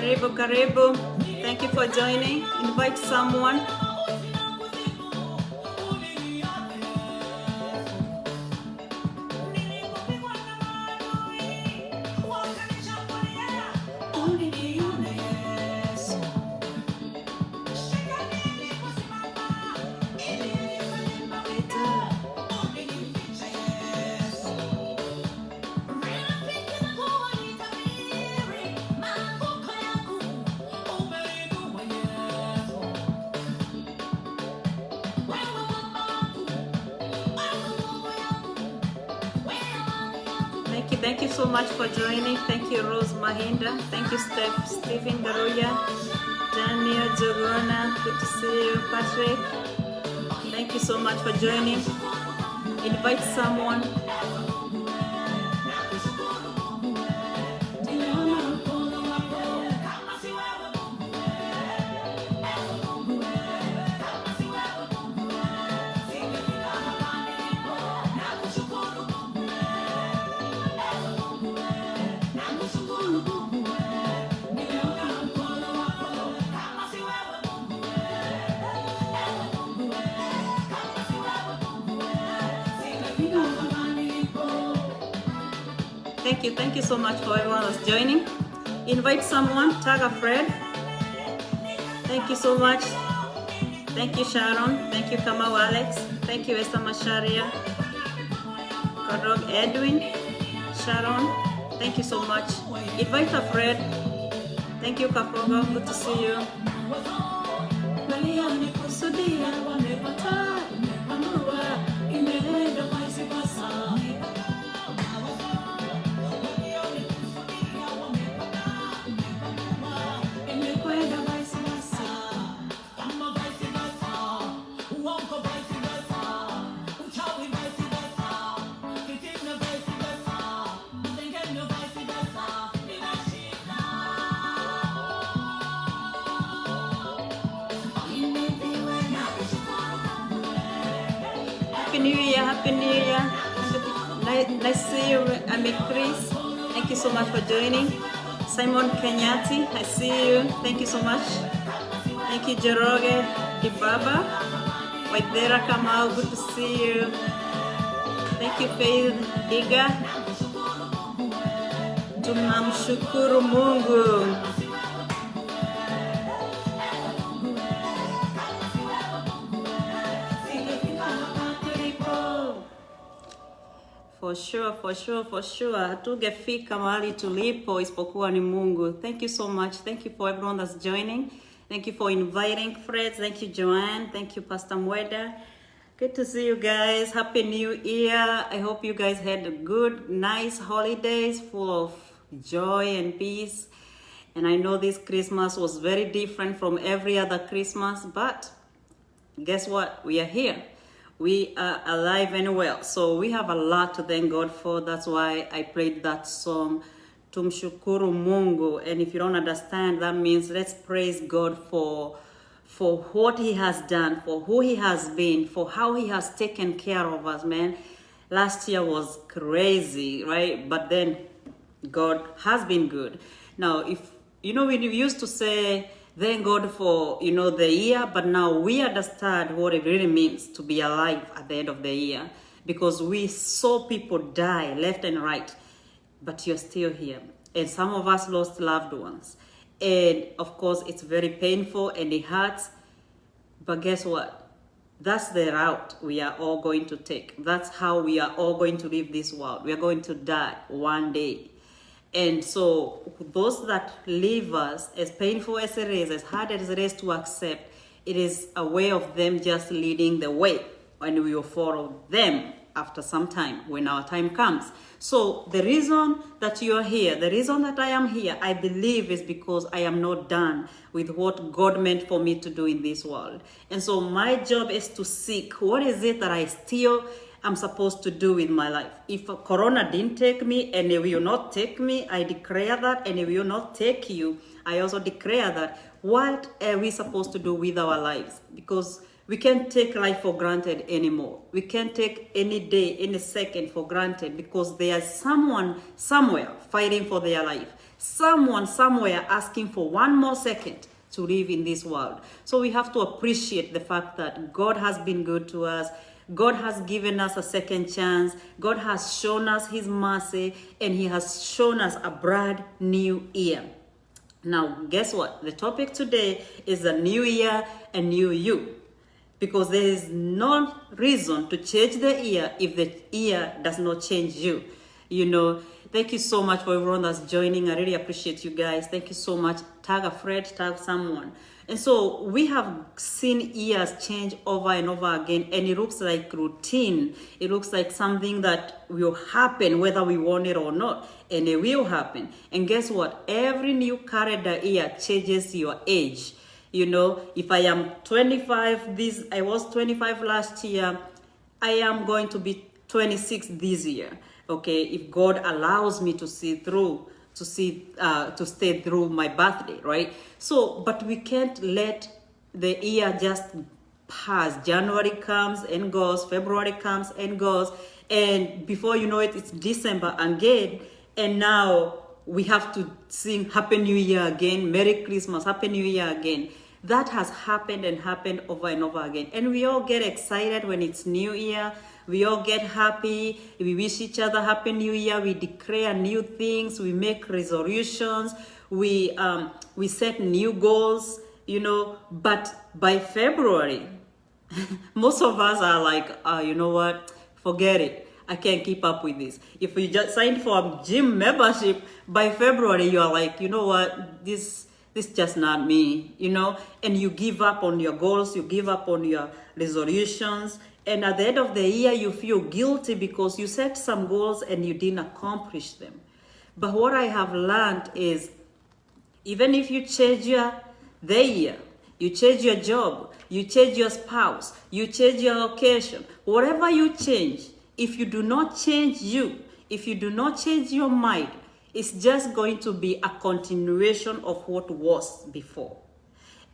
Karibu, karibu. Thank you for joining. Invite someone. Thank you so much for joining. Thank you, Rose Mahinda. Thank you, Stephen Garuya, Daniel Jogona. Good to see you, Patrick. Thank you so much for joining. Invite someone. Thank you so much for everyone that's joining. Invite someone, tag a friend. Thank you so much. Thank you, Sharon. Thank you, Kamau Alex. Thank you, Esther Masharia. Kodog Edwin, Sharon. Thank you so much. Invite a friend. Thank you, Kafogo. Good to see you. Happy New Year. Nice to see you. I'm Chris. Thank you so much for joining. Simon Kenyati, I see you. Thank you so much. Thank you, Jeroge Ibaba. Waithera Kamau, good to see you. Thank you, Faith Diga. Tunamshukuru Mungu. For sure. Hatungefika mahali tulipo isipokuwa ni Mungu. Thank you so much. Thank you for everyone that's joining. Thank you for inviting friends. Thank you, Joanne. Thank you, Pastor Mweda. Good to see you guys. Happy New Year. I hope you guys had a good, nice holidays full of joy and peace. And I know this Christmas was very different from every other Christmas, but guess what? We are here. We are alive and well. So we have a lot to thank God for. That's why I played that song, Tumshukuru Mungu. And if you don't understand, that means let's praise God for what He has done, for who He has been, for how He has taken care of us, man. Last year was crazy, right? But then God has been good. Now, if you know, when you used to say, thank God for, the year, but now we understand what it really means to be alive at the end of the year, because we saw people die left and right, but you're still here. And some of us lost loved ones. And of course, it's very painful and it hurts, but guess what? That's the route we are all going to take. That's how we are all going to leave this world. We are going to die one day. And so those that leave us, as painful as it is, as hard as it is to accept, it is a way of them just leading the way, and we will follow them after some time when our time comes. So the reason that you are here, the reason that I am here, I believe is because I am not done with what God meant for me to do in this world. And so my job is to seek what is it that I still I'm supposed to do with my life. If Corona didn't take me and it will not take me, I declare that, and it will not take you, I also declare that. What are we supposed to do with our lives? Because we can't take life for granted anymore. We can't take any day, any second for granted, because there's someone somewhere fighting for their life. someone somewhere asking for one more second to live in this world. So we have to appreciate the fact that God has been good to us. God has given us a second chance. God has shown us his mercy, and he has shown us a brand new year. Now, guess what? The topic today is a new year, a new you. Because there is no reason to change the year if the year does not change you. You know, thank you so much for everyone that's joining. I really appreciate you guys. Thank you so much. Tag a friend, tag someone. And so we have seen years change over and over again, and it looks like routine. It looks like something that will happen whether we want it or not, and it will happen. And guess what? Every new calendar year changes your age. You know, if I am 25 I was 25 last year, I am going to be 26 this year. Okay, if God allows me to stay through my birthday, right? So, but we can't let the year just pass. January comes and goes, February comes and goes, and before you know it, it's December again, and now we have to sing Happy New Year again, Merry Christmas, Happy New Year again. That has happened and happened over and over again. And we all get excited when it's New Year. We all get happy. We wish each other Happy New Year. We declare new things. We make resolutions. We set new goals, you know. But by February, most of us are like, you know what? Forget it. I can't keep up with this. If you just signed for a gym membership, by February, you are like, you know what? This just not me, you know, and you give up on your goals, you give up on your resolutions, and at the end of the year, you feel guilty because you set some goals and you didn't accomplish them. But what I have learned is, even if you change the year, you change your job, you change your spouse, you change your location, whatever you change, if you do not change you, if you do not change your mind, it's just going to be a continuation of what was before.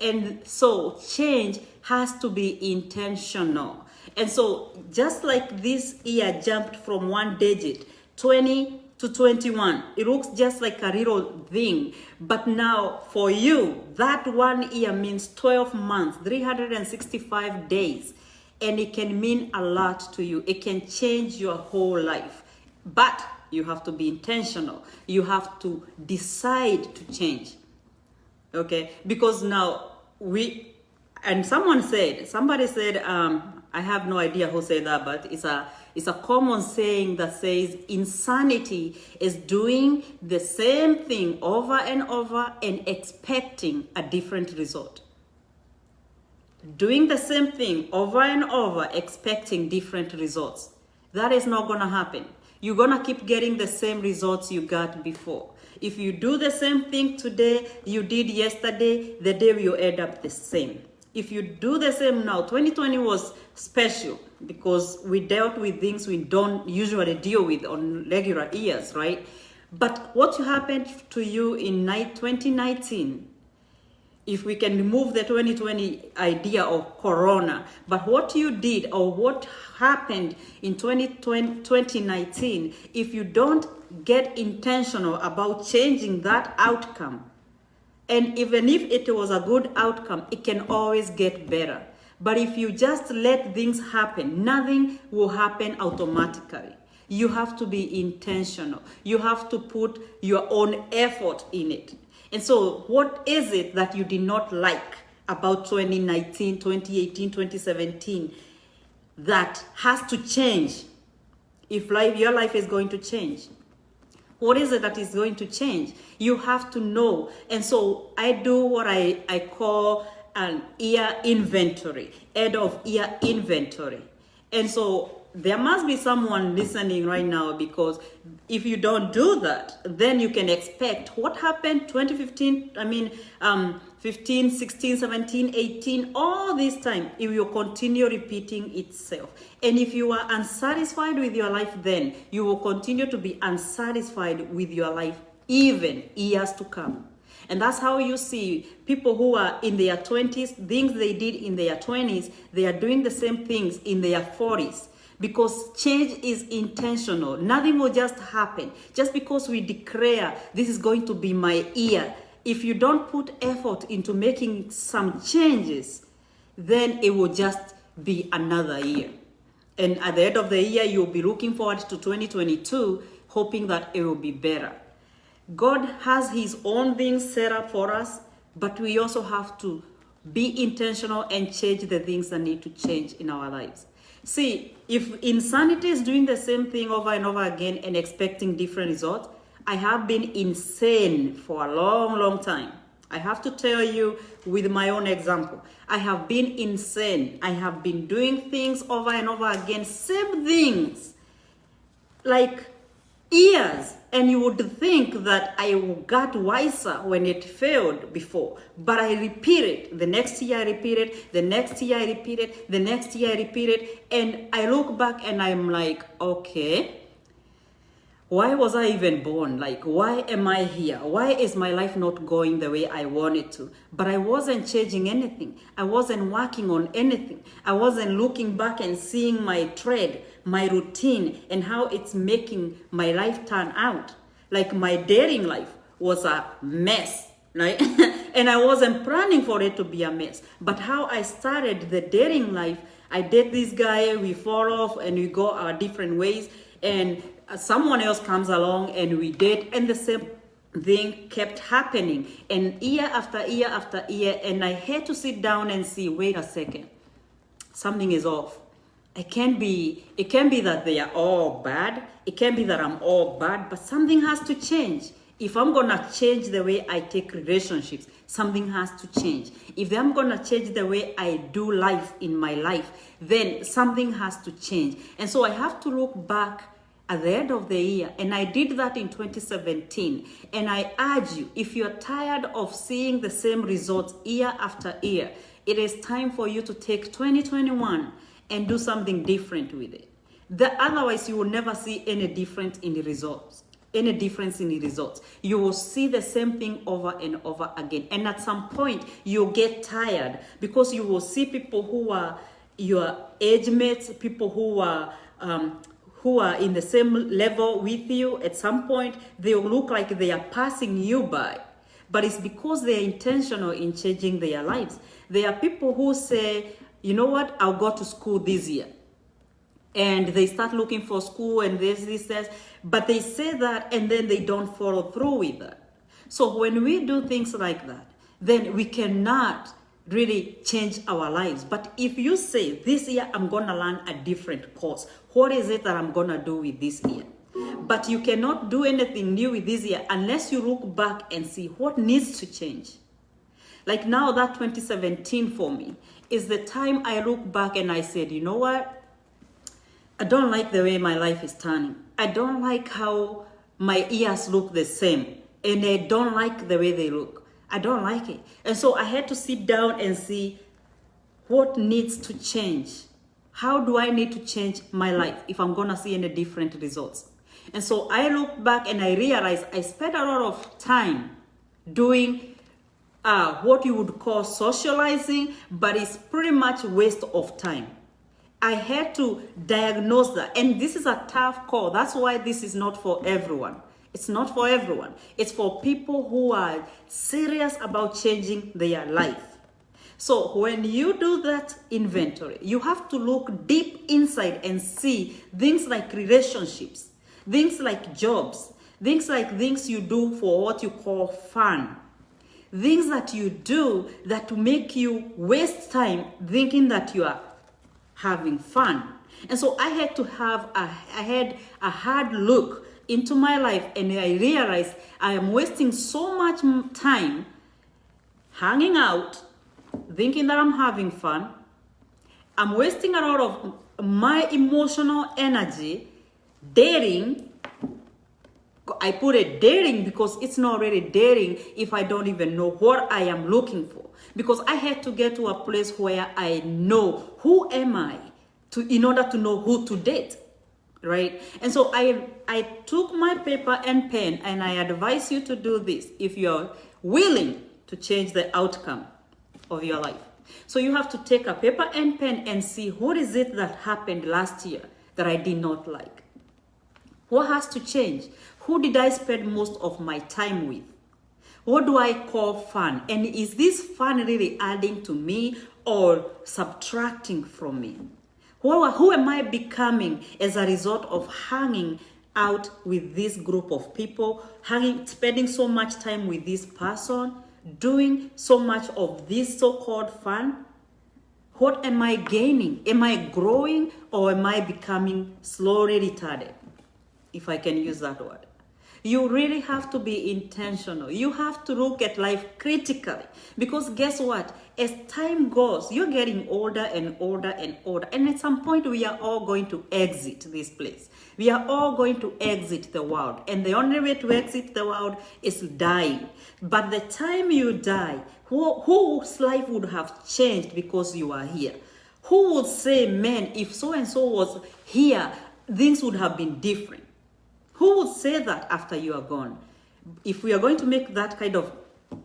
And so change has to be intentional. And so just like this year jumped from one digit, 20 to 21, it looks just like a little thing. But now for you, that 1 year means 12 months, 365 days. And it can mean a lot to you. It can change your whole life. But you have to be intentional. You have to decide to change. Okay? Because now somebody said, I have no idea who said that, but it's a common saying that says insanity is doing the same thing over and over and expecting a different result. Doing the same thing over and over, expecting different results. That is not going to happen. You're going to keep getting the same results you got before. If you do the same thing today you did yesterday, the day will end up the same. If you do the same now, 2020 was special because we dealt with things we don't usually deal with on regular years, right? But what happened to you in 2019, if we can remove the 2020 idea of Corona, but what you did or what happened in 2019, if you don't get intentional about changing that outcome, and even if it was a good outcome, it can always get better. But if you just let things happen, nothing will happen automatically. You have to be intentional. You have to put your own effort in it. And so what is it that you did not like about 2019, 2018, 2017 that has to change if your life is going to change? What is it that is going to change? You have to know. And so I do what I call an year inventory, end of year inventory. And so there must be someone listening right now, because if you don't do that, then you can expect what happened 2015, 15, 16, 17, 18, all this time, it will continue repeating itself. And if you are unsatisfied with your life then, you will continue to be unsatisfied with your life even years to come. And that's how you see people who are in their 20s, things they did in their 20s, they are doing the same things in their 40s. because change is intentional. Nothing will just happen. Just because we declare this is going to be my year, if you don't put effort into making some changes, then it will just be another year. And at the end of the year, you'll be looking forward to 2022, hoping that it will be better. God has his own things set up for us, but we also have to be intentional and change the things that need to change in our lives. See, if insanity is doing the same thing over and over again and expecting different results, I have been insane for a long, long time. I have to tell you with my own example. I have been insane. I have been doing things over and over again, same things, like years. And you would think that I got wiser when it failed before. But I repeat it. The next year I repeat it. The next year I repeat it. The next year I repeat it. And I look back and I'm like, okay, why was I even born? Like, why am I here? Why is my life not going the way I want it to? But I wasn't changing anything. I wasn't working on anything. I wasn't looking back and seeing my trade, my routine, and how it's making my life turn out. Like, my dating life was a mess, right? And I wasn't planning for it to be a mess. But how I started the dating life, I date this guy, we fall off, and we go our different ways. And someone else comes along and we date, and the same thing kept happening, and year after year after year. And I had to sit down and see, wait a second, something is off. It can't be that they are all bad. It can't be that I'm all bad, but something has to change. If I'm gonna change the way I take relationships, something has to change. If I'm gonna change the way I do life in my life, then something has to change. And so I have to look back at the end of the year, and I did that in 2017. And I urge you, if you're tired of seeing the same results year after year, it is time for you to take 2021 and do something different with it. Otherwise, you will never see any difference in the results. You will see the same thing over and over again. And at some point, you'll get tired, because you will see people who are your age mates, people who are in the same level with you. At some point, they will look like they are passing you by. But it's because they are intentional in changing their lives. There are people who say, you know what, I'll go to school this year. And they start looking for school and this, but they say that and then they don't follow through with that. So when we do things like that, then we cannot really change our lives. But if you say, this year I'm gonna learn a different course, what is it that I'm gonna do with this year? But you cannot do anything new with this year unless you look back and see what needs to change. Like now, that 2017 for me is the time I look back and I said, you know what? I don't like the way my life is turning. I don't like how my ears look the same. And I don't like the way they look. I don't like it. And so I had to sit down and see what needs to change. How do I need to change my life if I'm going to see any different results? And so I look back and I realized I spent a lot of time doing what you would call socializing, but it's pretty much a waste of time. I had to diagnose that. And this is a tough call. That's why this is not for everyone. It's not for everyone. It's for people who are serious about changing their life. So when you do that inventory, you have to look deep inside and see things like relationships, things like jobs, things like things you do for what you call fun. Things that you do that make you waste time thinking that you are having fun. And so I had a hard look into my life, and I realized I am wasting so much time hanging out, thinking that I'm having fun. I'm wasting a lot of my emotional energy dating. I put it dating because it's not really dating if I don't even know what I am looking for. Because I had to get to a place where I know who am I in order to know who to date, right? And so I took my paper and pen, and I advise you to do this if you're willing to change the outcome of your life. So you have to take a paper and pen and see what is it that happened last year that I did not like? What has to change? Who did I spend most of my time with? What do I call fun? And is this fun really adding to me or subtracting from me? Who am I becoming as a result of hanging out with this group of people, spending so much time with this person, doing so much of this so-called fun? What am I gaining? Am I growing or am I becoming slowly retarded? If I can use that word. You really have to be intentional. You have to look at life critically. Because guess what? As time goes, you're getting older and older and older. And at some point, we are all going to exit this place. We are all going to exit the world. And the only way to exit the world is dying. But the time you die, whose life would have changed because you are here? Who would say, man, if so-and-so was here, things would have been different? Who would say that after you are gone? If we are going to make that kind of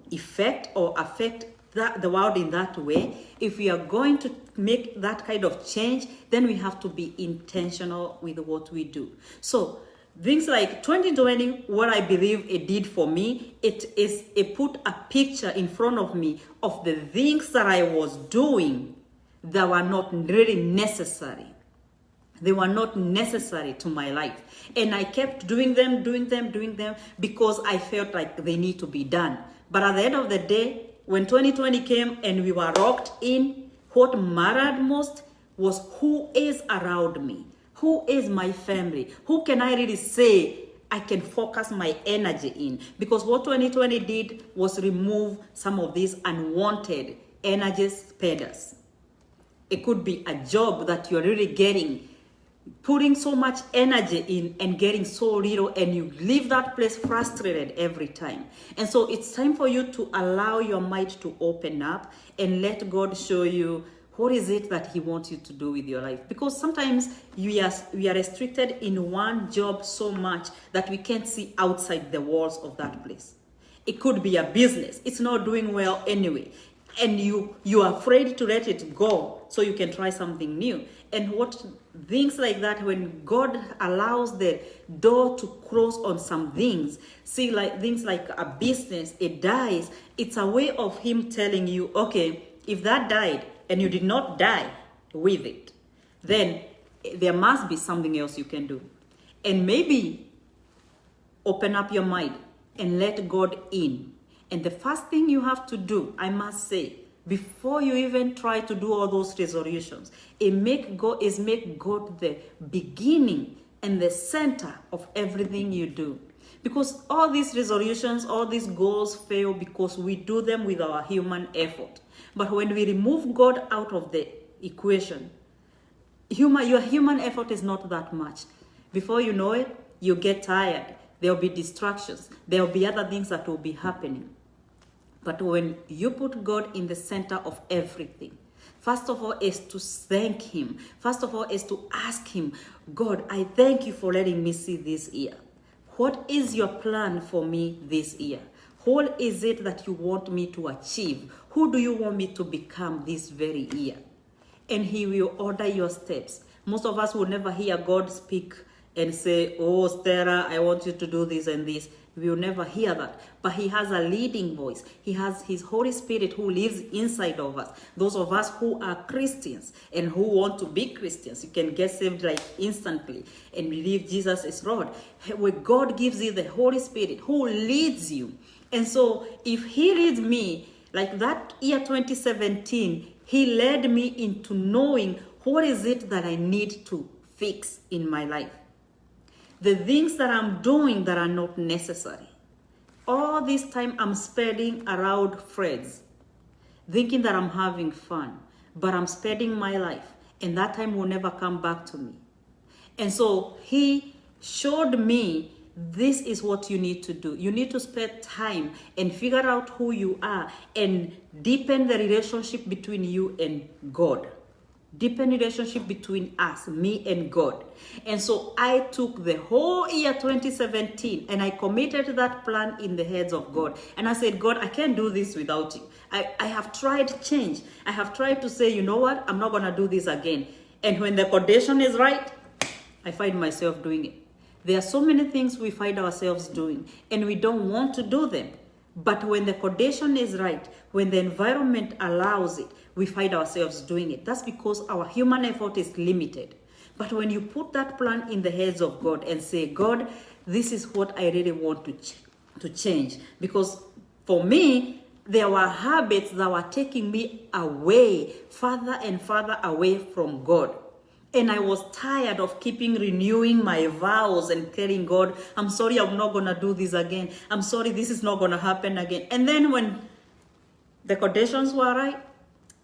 effect or affect the world in that way, if we are going to make that kind of change, then we have to be intentional with what we do. So things like 2020, what I believe it did for me, it put a picture in front of me of the things that I was doing that were not really necessary. They were not necessary to my life. And I kept doing them because I felt like they need to be done. But at the end of the day, when 2020 came and we were locked in, what mattered most was who is around me. Who is my family? Who can I really say I can focus my energy in? Because what 2020 did was remove some of these unwanted energy spenders. It could be a job that you're really getting, putting so much energy in and getting so little, and you leave that place frustrated every time. And so it's time for you to allow your mind to open up and let God show you what is it that he wants you to do with your life. Because sometimes we are restricted in one job so much that we can't see outside the walls of that place. It could be a business. It's not doing well anyway. And you are afraid to let it go so you can try something new. And what things like that, when God allows the door to close on some things, see, like things like a business, it dies. It's a way of him telling you, okay, if that died and you did not die with it, then there must be something else you can do. And maybe open up your mind and let God in. And the first thing you have to do, I must say, before you even try to do all those resolutions, is make God the beginning and the center of everything you do. Because all these resolutions, all these goals fail because we do them with our human effort. But when we remove God out of the equation, your human effort is not that much. Before you know it, you get tired. There will be distractions. There will be other things that will be happening. But when you put God in the center of everything, first of all is to thank him. First of all is to ask him, God, I thank you for letting me see this year. What is your plan for me this year? What is it that you want me to achieve? Who do you want me to become this very year? And he will order your steps. Most of us will never hear God speak and say, oh, Stella, I want you to do this and this. We will never hear that. But he has a leading voice. He has his Holy Spirit who lives inside of us. Those of us who are Christians and who want to be Christians, you can get saved like instantly and believe Jesus is Lord. Where God gives you the Holy Spirit who leads you. And so if he leads me, like that year 2017, he led me into knowing what is it that I need to fix in my life. The things that I'm doing that are not necessary. All this time I'm spending around friends, thinking that I'm having fun, but I'm spending my life, and that time will never come back to me. And so he showed me, this is what you need to do. You need to spend time and figure out who you are and deepen the relationship between you and God. Deepen relationship between us, me and God. And so I took the whole year 2017 and I committed that plan in the hands of God. And I said, God, I can't do this without you. I have tried change. I have tried to say, you know what? I'm not going to do this again. And when the condition is right, I find myself doing it. There are so many things we find ourselves doing and we don't want to do them. But when the condition is right, when the environment allows it, we find ourselves doing it. That's because our human effort is limited. But when you put that plan in the hands of God and say, God, this is what I really want to change. Because for me, there were habits that were taking me away, farther and farther away from God. And I was tired of keeping renewing my vows and telling God, I'm sorry, I'm not going to do this again. I'm sorry, this is not going to happen again. And then when the conditions were right,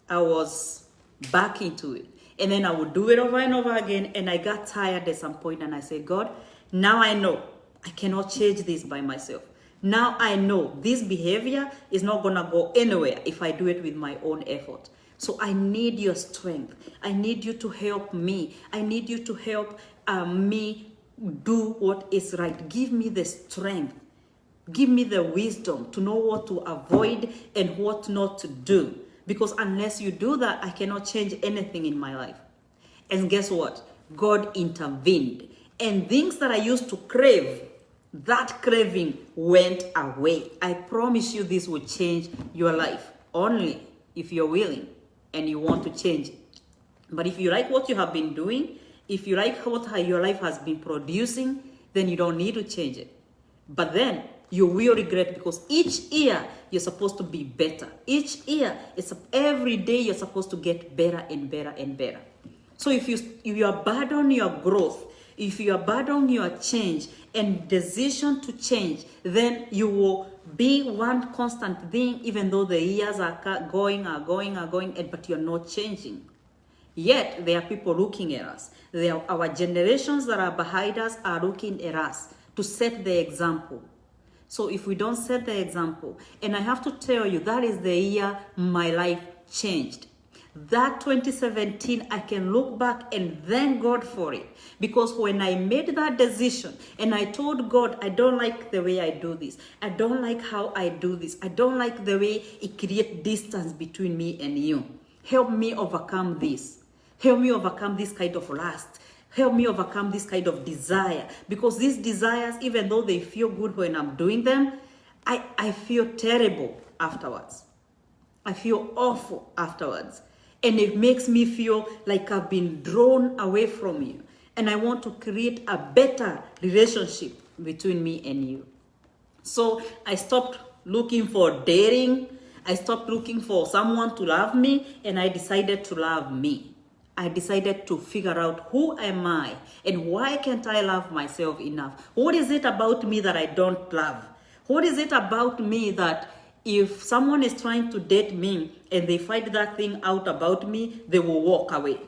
I was back into it. And then I would do it over and over again. And I got tired at some point and I said, God, now I know I cannot change this by myself. Now I know this behavior is not going to go anywhere if I do it with my own effort. So I need your strength. I need you to help me. I need you to help me do what is right. Give me the strength. Give me the wisdom to know what to avoid and what not to do. Because unless you do that, I cannot change anything in my life. And guess what? God intervened. And things that I used to crave, that craving went away. I promise you this will change your life. Only if you're willing and you want to change it. But if you like what you have been doing, if you like what your life has been producing, then you don't need to change it. But then you will regret, because each year you're supposed to be better. Each year, every day you're supposed to get better and better and better. So if you abandon your growth, if you abandon your change and decision to change, then you will be one constant thing, even though the years are going, but you're not changing. Yet there are people looking at us. Our generations that are behind us are looking at us to set the example. So if we don't set the example, and I have to tell you, that is the year my life changed. That 2017, I can look back and thank God for it. Because when I made that decision and I told God, I don't like the way I do this. I don't like how I do this. I don't like the way it creates distance between me and you. Help me overcome this. Help me overcome this kind of lust. Help me overcome this kind of desire. Because these desires, even though they feel good when I'm doing them, I feel terrible afterwards. I feel awful afterwards. And it makes me feel like I've been drawn away from you. And I want to create a better relationship between me and you. So I stopped looking for dating. I stopped looking for someone to love me. And I decided to love me. I decided to figure out who am I and why can't I love myself enough? What is it about me that I don't love? What is it about me that if someone is trying to date me and they find that thing out about me, they will walk away?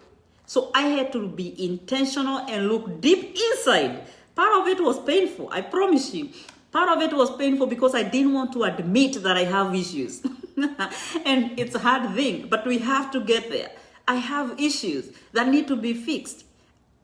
So I had to be intentional and look deep inside. Part of it was painful, I promise you. Part of it was painful because I didn't want to admit that I have issues. And it's a hard thing, but we have to get there. I have issues that need to be fixed.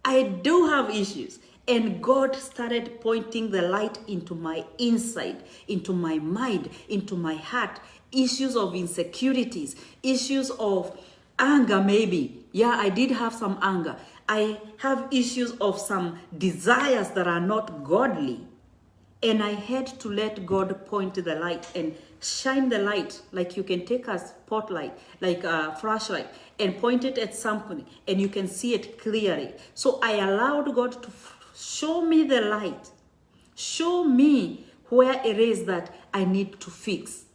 I do have issues. And God started pointing the light into my inside, into my mind, into my heart. Issues of insecurities, issues of anger maybe. Yeah, I did have some anger. I have issues of some desires that are not godly. And I had to let God point the light and shine the light, like you can take a spotlight, like a flashlight, and point it at something, and you can see it clearly. So I allowed God to show me the light. Show me where it is that I need to fix.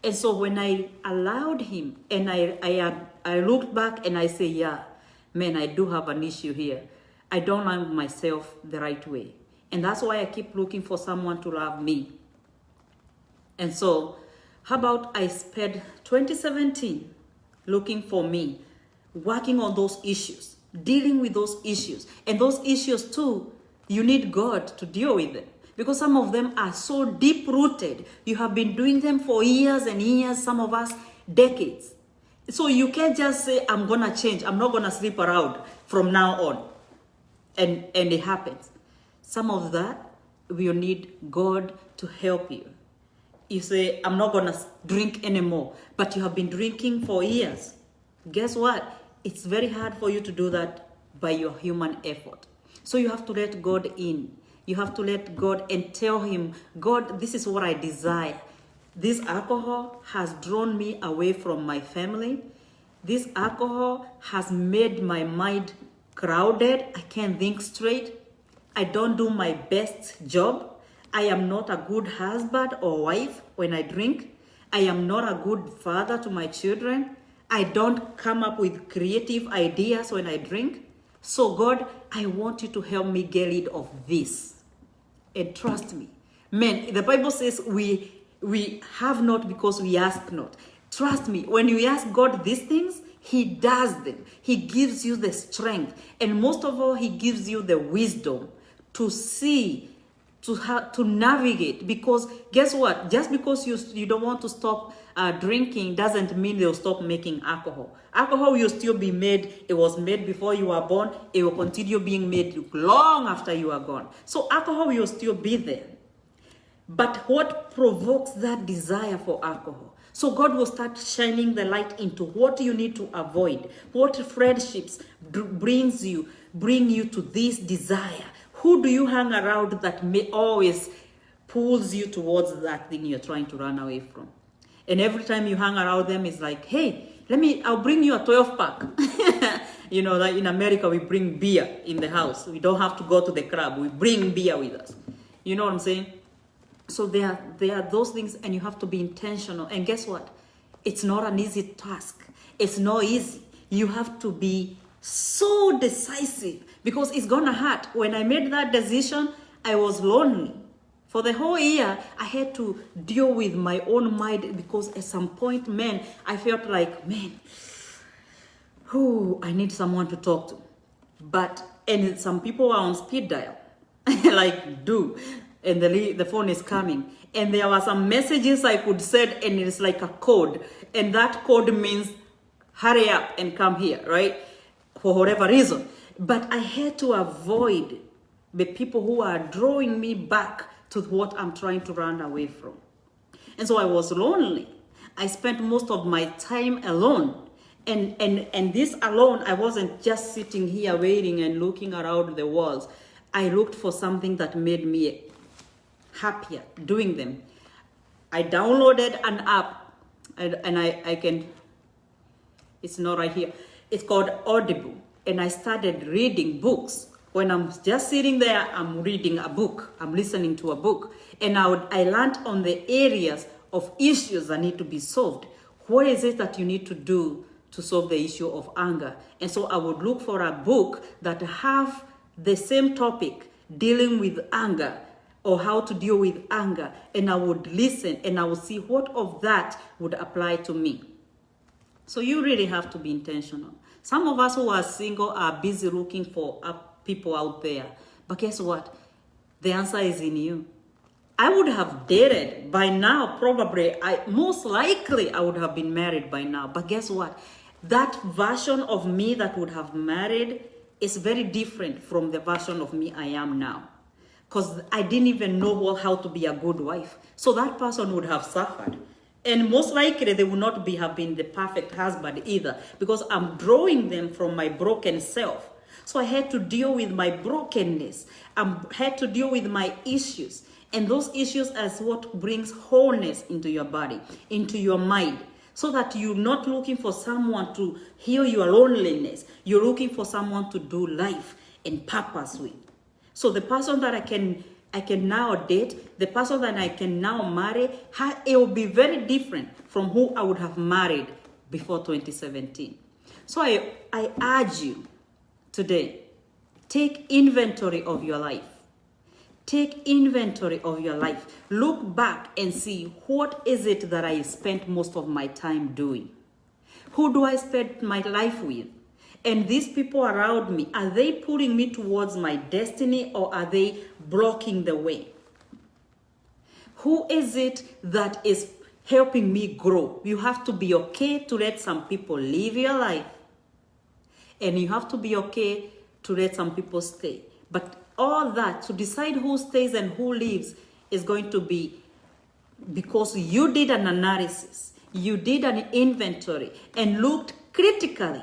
And so when I allowed him, and I looked back and I say, yeah, man, I do have an issue here. I don't love myself the right way. And that's why I keep looking for someone to love me. And so, how about I spent 2017 looking for me, working on those issues, dealing with those issues. And those issues too, you need God to deal with them. Because some of them are so deep-rooted. You have been doing them for years and years, some of us decades. So you can't just say, I'm going to change. I'm not going to sleep around from now on. And it happens. Some of that, will need God to help you. You say, I'm not going to drink anymore. But you have been drinking for years. Guess what? It's very hard for you to do that by your human effort. So you have to let God in. You have to let God and tell him, God, this is what I desire. This alcohol has drawn me away from my family. This alcohol has made my mind crowded. I can't think straight. I don't do my best job. I am not a good husband or wife when I drink. I am not a good father to my children. I don't come up with creative ideas when I drink. So God, I want you to help me get rid of this. And trust me, man, the Bible says we have not because we ask not. Trust me, when you ask God these things, he does them. He gives you the strength. And most of all, he gives you the wisdom to see, to navigate. Because guess what? Just because you don't want to stop drinking doesn't mean they'll stop making alcohol. Alcohol will still be made. It was made before you were born. It will continue being made long after you are gone. So alcohol will still be there. But what provokes that desire for alcohol? So God will start shining the light into what you need to avoid. What friendships bring you to this desire. Who do you hang around that may always pulls you towards that thing you're trying to run away from? And every time you hang around them, it's like, hey, I'll bring you a 12-pack. You know, like in America, we bring beer in the house. We don't have to go to the club. We bring beer with us. You know what I'm saying? So there are those things, and you have to be intentional. And guess what? It's not an easy task. It's not easy. You have to be so decisive because it's gonna hurt. When I made that decision, I was lonely. For the whole year, I had to deal with my own mind because at some point, man, I felt like, I need someone to talk to. And some people are on speed dial, like, and the phone is coming. And there were some messages I could send, and it's like a code. And that code means, hurry up and come here, right? For whatever reason. But I had to avoid the people who are drawing me back to what I'm trying to run away from. And so I was lonely. I spent most of my time alone. And this alone, I wasn't just sitting here waiting and looking around the walls. I looked for something that made me happier doing them. I downloaded an app, and I can, it's not right here. It's called Audible. And I started reading books. When I'm just sitting there, I'm reading a book. I'm listening to a book. And I learned on the areas of issues that need to be solved. What is it that you need to do to solve the issue of anger? And so I would look for a book that have the same topic, dealing with anger or how to deal with anger. And I would listen and I would see what of that would apply to me. So you really have to be intentional. Some of us who are single are busy looking for people out there. But guess what? The answer is in you. I would have dated by now, probably. Most likely I would have been married by now. But guess what? That version of me that would have married is very different from the version of me I am now. Because I didn't even know how to be a good wife. So that person would have suffered. And most likely they would not have been the perfect husband either. Because I'm drawing them from my broken self. So I had to deal with my brokenness. I had to deal with my issues. And those issues is what brings wholeness into your body, into your mind. So that you're not looking for someone to heal your loneliness. You're looking for someone to do life and purpose with. So the person that I can now date, the person that I can now marry, it will be very different from who I would have married before 2017. So I urge you today, take inventory of your life. Take inventory of your life. Look back and see, what is it that I spent most of my time doing? Who do I spend my life with? And these people around me, are they pulling me towards my destiny or are they blocking the way? Who is it that is helping me grow? You have to be okay to let some people live your life. And you have to be okay to let some people stay. But all that, to decide who stays and who leaves, is going to be because you did an analysis, you did an inventory, and looked critically.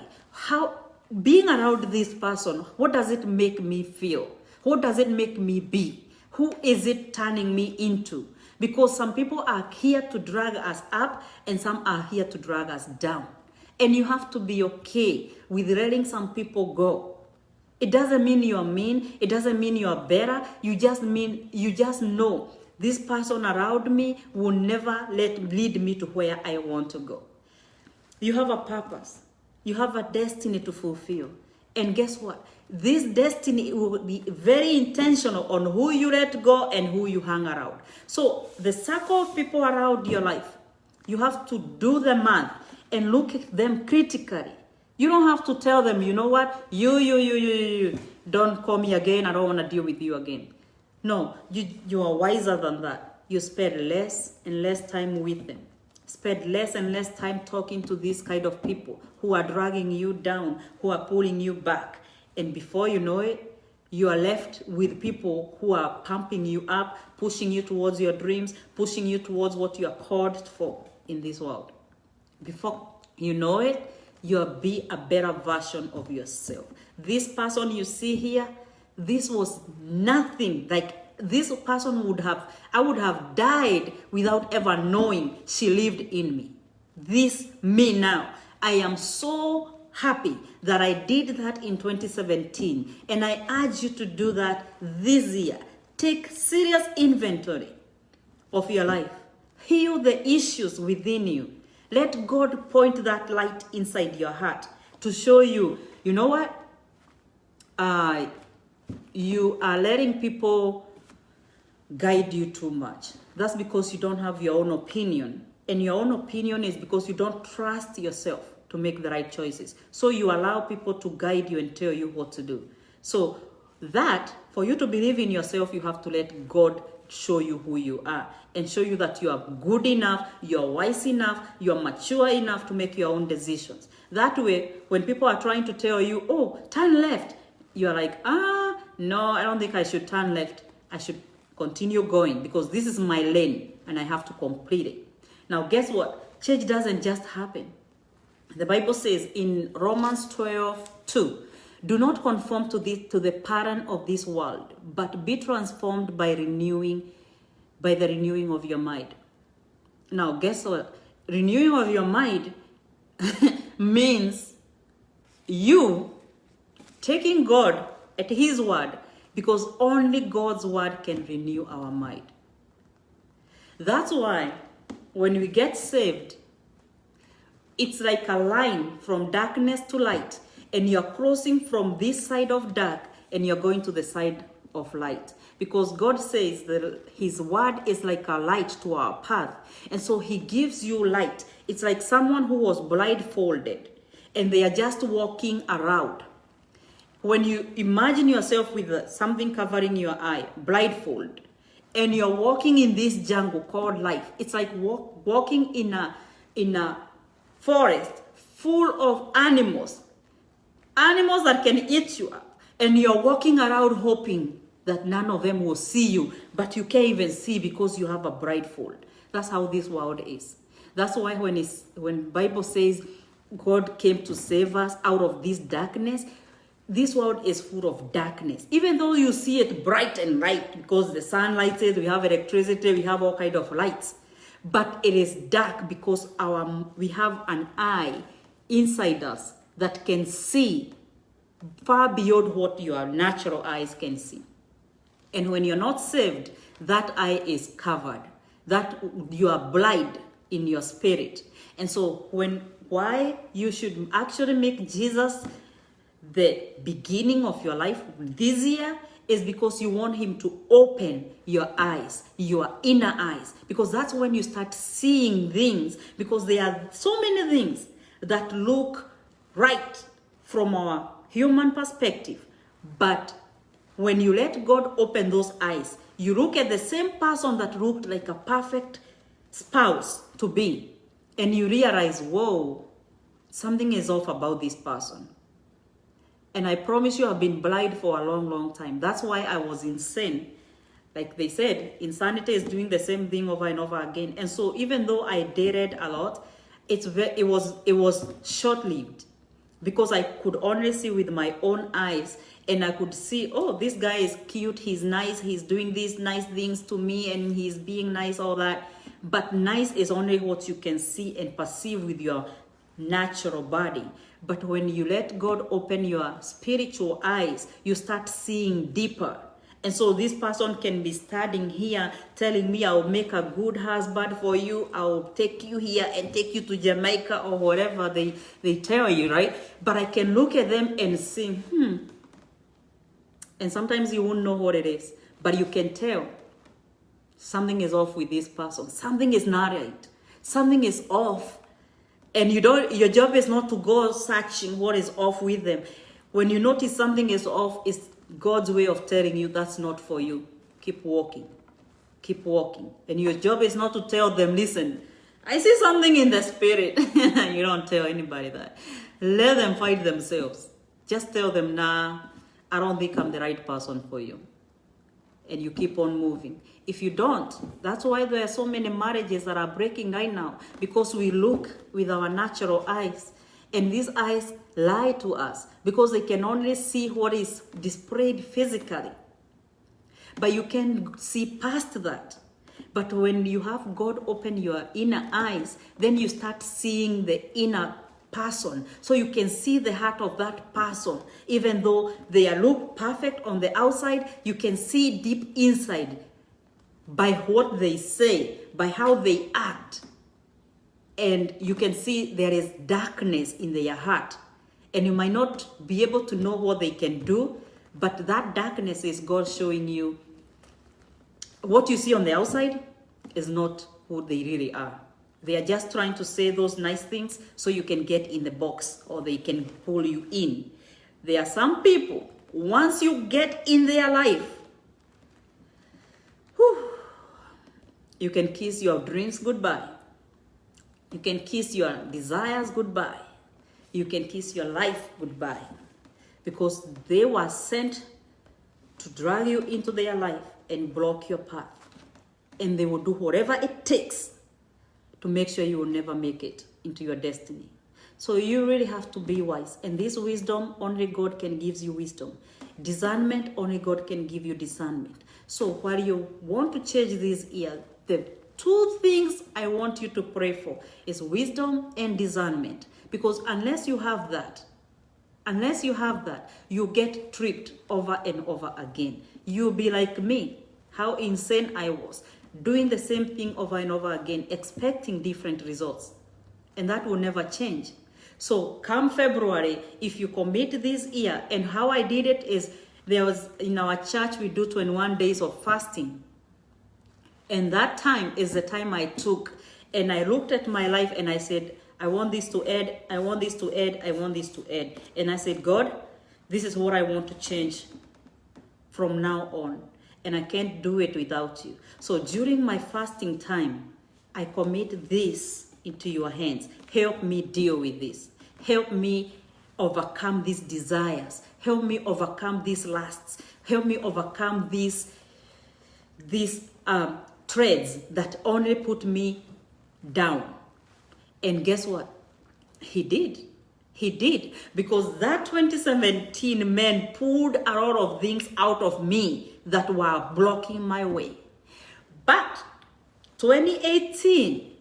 being around this person, what does it make me feel? What does it make me be? Who is it turning me into? Because some people are here to drag us up and some are here to drag us down. And you have to be okay with letting some people go. It doesn't mean you're mean. It doesn't mean you're better. You just know this person around me will never lead me to where I want to go. You have a purpose. You have a destiny to fulfill. And guess what? This destiny will be very intentional on who you let go and who you hang around. So the circle of people around your life, you have to do the math and look at them critically. You don't have to tell them, you know what? You. Don't call me again. I don't want to deal with you again. No, you are wiser than that. You spend less and less time with them. Spend less and less time talking to these kind of people who are dragging you down, who are pulling you back. And before you know it, you are left with people who are pumping you up, pushing you towards your dreams, pushing you towards what you are called for in this world. Before you know it, you'll be a better version of yourself. This person you see here, this was nothing. Like this person I would have died without ever knowing she lived in me. This me now. I am so happy that I did that in 2017. And I urge you to do that this year. Take serious inventory of your life. Heal the issues within you. Let God point that light inside your heart to show you, you know what? You are letting people guide you too much. That's because you don't have your own opinion. And your own opinion is because you don't trust yourself to make the right choices. So you allow people to guide you and tell you what to do. So that, for you to believe in yourself, you have to let God show you who you are and show you that you are good enough, you're wise enough, you're mature enough to make your own decisions. That way, when people are trying to tell you, oh, turn left, you're like, no, I don't think I should turn left. I should continue going because this is my lane and I have to complete it. Now, guess what? Change doesn't just happen. The Bible says in Romans 12:2, do not conform to the pattern of this world, but be transformed by the renewing of your mind. Now, guess what? Renewing of your mind means you taking God at His word, because only God's word can renew our mind. That's why when we get saved, it's like a line from darkness to light, and you're crossing from this side of dark and you're going to the side of light, because God says that His word is like a light to our path, and so He gives you light. It's like someone who was blindfolded and they are just walking around. When you imagine yourself with something covering your eye, blindfold, and you're walking in this jungle called life, it's like walking in a forest full of animals that can eat you up, and you're walking around hoping that none of them will see you, but you can't even see because you have a blindfold. That's how this world is. That's why when Bible says God came to save us out of this darkness, this world is full of darkness. Even though you see it bright and light because the sun lights it, we have electricity, we have all kinds of lights. But it is dark because we have an eye inside us that can see far beyond what your natural eyes can see. And when you're not saved, that eye is covered. That you are blind in your spirit. And so why you should actually make Jesus the beginning of your life this year is because you want Him to open your eyes, your inner eyes, because that's when you start seeing things, because there are so many things that look right from our human perspective. But when you let God open those eyes, you look at the same person that looked like a perfect spouse to be, and you realize, whoa, something is off about this person. And I promise you, I've been blind for a long, long time. That's why I was insane. Like they said, insanity is doing the same thing over and over again. And so even though I dated a lot, it was short-lived. because I could only see with my own eyes, and I could see, oh, this guy is cute, he's nice, he's doing these nice things to me, and he's being nice, all that. But nice is only what you can see and perceive with your natural body. But when you let God open your spiritual eyes, you start seeing deeper. And so this person can be standing here telling me, I'll make a good husband for you. I'll take you here and take you to Jamaica or whatever they tell you, right? But I can look at them and see, And sometimes you won't know what it is, but you can tell something is off with this person. Something is not right. Something is off. And your job is not to go searching what is off with them. When you notice something is off, it's God's way of telling you that's not for you. Keep walking. Keep walking. And your job is not to tell them, listen, I see something in the spirit. You don't tell anybody that. Let them fight themselves. Just tell them, nah, I don't think I'm the right person for you. And you keep on moving. If you don't, that's why there are so many marriages that are breaking right now, because we look with our natural eyes, and these eyes lie to us because they can only see what is displayed physically. But you can see past that. But when you have God open your inner eyes, then you start seeing the inner person. So you can see the heart of that person. Even though they look perfect on the outside, you can see deep inside by what they say, by how they act. And you can see there is darkness in their heart. And you might not be able to know what they can do, but that darkness is God showing you what you see on the outside is not who they really are. They are just trying to say those nice things so you can get in the box, or they can pull you in. There are some people, once you get in their life, you can kiss your dreams goodbye. You can kiss your desires goodbye. You can kiss your life goodbye. Because they were sent to drag you into their life and block your path. And they will do whatever it takes to make sure you will never make it into your destiny. So you really have to be wise. And this wisdom, only God can give you wisdom. Discernment, only God can give you discernment. So while you want to change this year, the two things I want you to pray for is wisdom and discernment. Because unless you have that, you get tripped over and over again. You'll be like me, how insane I was, doing the same thing over and over again, expecting different results. And that will never change. So come February, if you commit this year, and how I did it is, there was, in our church, we do 21 days of fasting. And that time is the time I took, and I looked at my life and I said, I want this to end, I want this to end, I want this to end. And I said, God, this is what I want to change from now on. And I can't do it without you. So during my fasting time, I commit this into your hands. Help me deal with this. Help me overcome these desires. Help me overcome these lusts. Help me overcome these threads that only put me down. And guess what? He did. He did. Because that 2017 man pulled a lot of things out of me that were blocking my way. But 2018,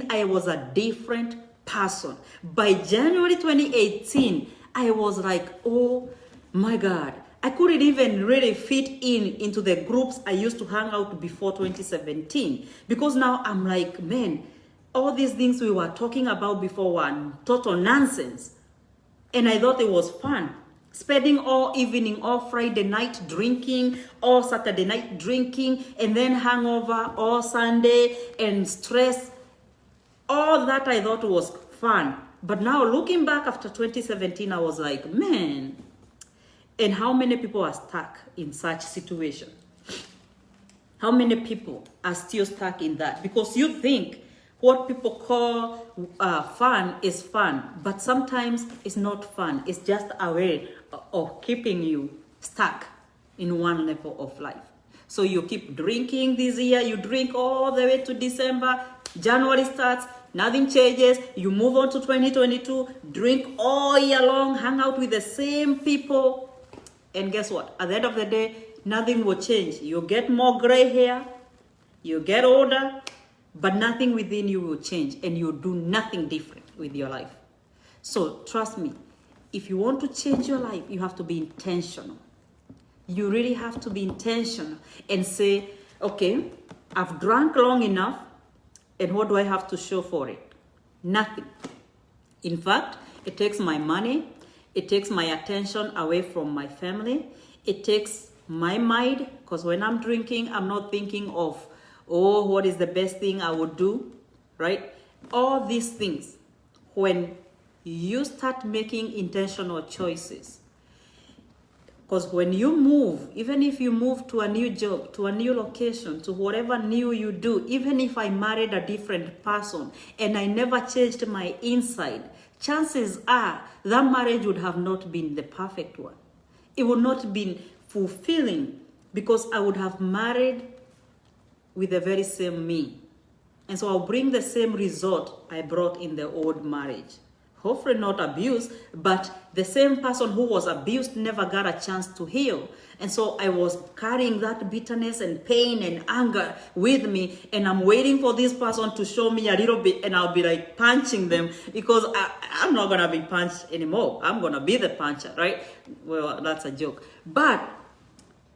I was a different person. By January 2018, I was like, oh my God. I couldn't even really fit into the groups I used to hang out before 2017. Because now I'm like, man, all these things we were talking about before were total nonsense. And I thought it was fun. Spending all evening, all Friday night drinking, all Saturday night drinking, and then hangover all Sunday and stress. All that I thought was fun. But now looking back after 2017, I was like, man. And how many people are stuck in such situation? How many people are still stuck in that? Because you think what people call fun is fun, but sometimes it's not fun. It's just a way of keeping you stuck in one level of life. So you keep drinking this year, you drink all the way to December, January starts, nothing changes. You move on to 2022, drink all year long, hang out with the same people. And guess what? At the end of the day, nothing will change. You get more gray hair, you get older, but nothing within you will change, and you do nothing different with your life. So trust me, if you want to change your life, you have to be intentional. You really have to be intentional and say, okay, I've drank long enough, and what do I have to show for it? Nothing. In fact, it takes my money, it takes my attention away from my family, it takes my mind, because when I'm drinking, I'm not thinking of, oh, what is the best thing I would do, right? All these things, when you start making intentional choices, because when you move, even if you move to a new job, to a new location, to whatever new you do, even if I married a different person and I never changed my inside, chances are that marriage would have not been the perfect one. It would not have been fulfilling, because I would have married with the very same me. And so I'll bring the same result I brought in the old marriage. Hopefully not abuse, but the same person who was abused never got a chance to heal. And so I was carrying that bitterness and pain and anger with me, and I'm waiting for this person to show me a little bit, and I'll be like punching them, because I'm not gonna be punched anymore. I'm gonna be the puncher, right? Well, that's a joke. But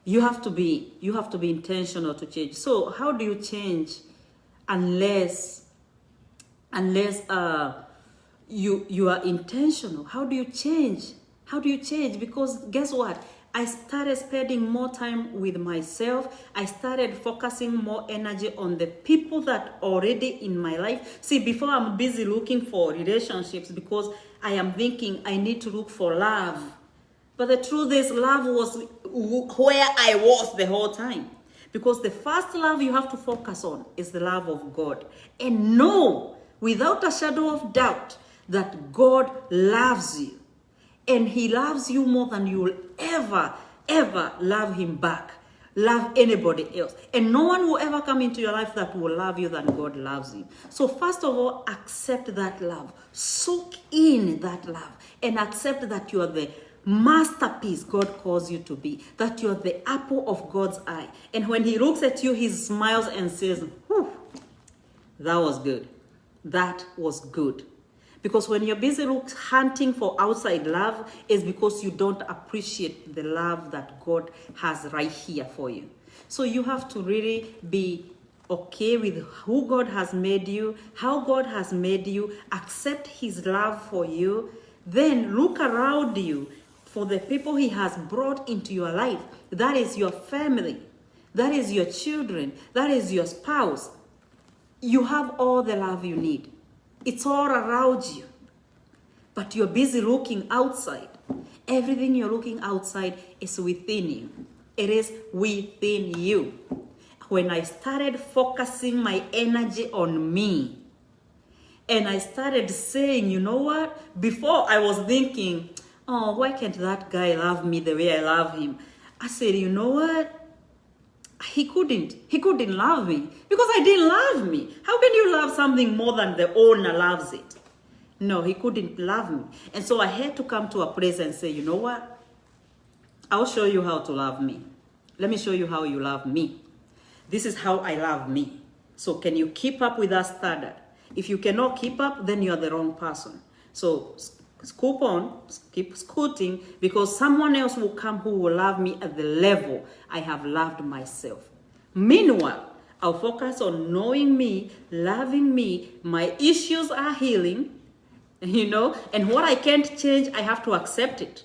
you have to be intentional to change. So how do you change unless you are intentional? How do you change? Because guess what? I started spending more time with myself. I started focusing more energy on the people that are already in my life. See, before I'm busy looking for relationships because I am thinking I need to look for love. But the truth is, love was where I was the whole time. Because the first love you have to focus on is the love of God. And know, without a shadow of doubt, that God loves you, and He loves you more than you will ever love Him back, love anybody else. And no one will ever come into your life that will love you than God loves you. So first of all, accept that love, soak in that love, and accept that you are the masterpiece God calls you to be, that you are the apple of God's eye. And when He looks at you, He smiles and says, whew, that was good. That was good. Because when you're busy hunting for outside love, is because you don't appreciate the love that God has right here for you. So you have to really be okay with who God has made you, how God has made you, accept His love for you, then look around you for the people He has brought into your life. That is your family, that is your children, that is your spouse. You have all the love you need. It's all around you. But you're busy looking outside. Everything you're looking outside is within you. It is within you. When I started focusing my energy on me, and I started saying, you know what? Before I was thinking, oh, why can't that guy love me the way I love him? I said, you know what? He couldn't love me because I didn't love me. How can you love something more than the owner loves it? No, he couldn't love me. And so I had to come to a place and say, you know what? I'll show you how to love me. Let me show you how you love me. This is how I love me. So can you keep up with that standard? If you cannot keep up, then you're the wrong person. So scoop on, keep scooting, because someone else will come who will love me at the level I have loved myself. Meanwhile, I'll focus on knowing me, loving me, my issues are healing, and what I can't change, I have to accept it.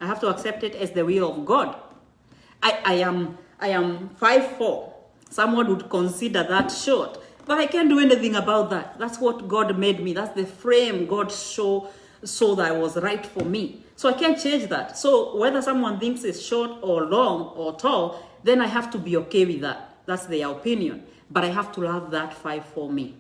I have to accept it as the will of God. I am 5'4". Someone would consider that short, but I can't do anything about that. That's what God made me. That's the frame God saw that I was right for me. So I can't change that. So whether someone thinks it's short or long or tall, then I have to be okay with that. That's their opinion. But I have to love that 5'4" me.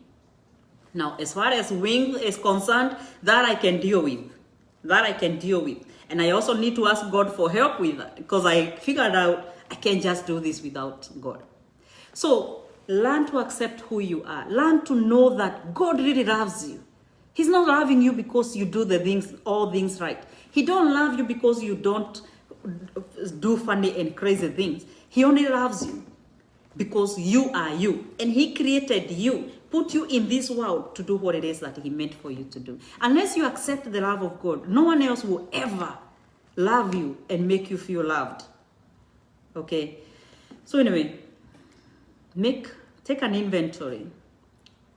Now, as far as wings is concerned, that I can deal with. And I also need to ask God for help with that, because I figured out I can't just do this without God. So Learn to accept who you are. Learn to know that God really loves you. He's not loving you because you do all things right. He don't love you because you don't do funny and crazy things. He only loves you because you are you. And he created you, put you in this world to do what it is that he meant for you to do. Unless you accept the love of God, no one else will ever love you and make you feel loved. Okay? So anyway, take an inventory.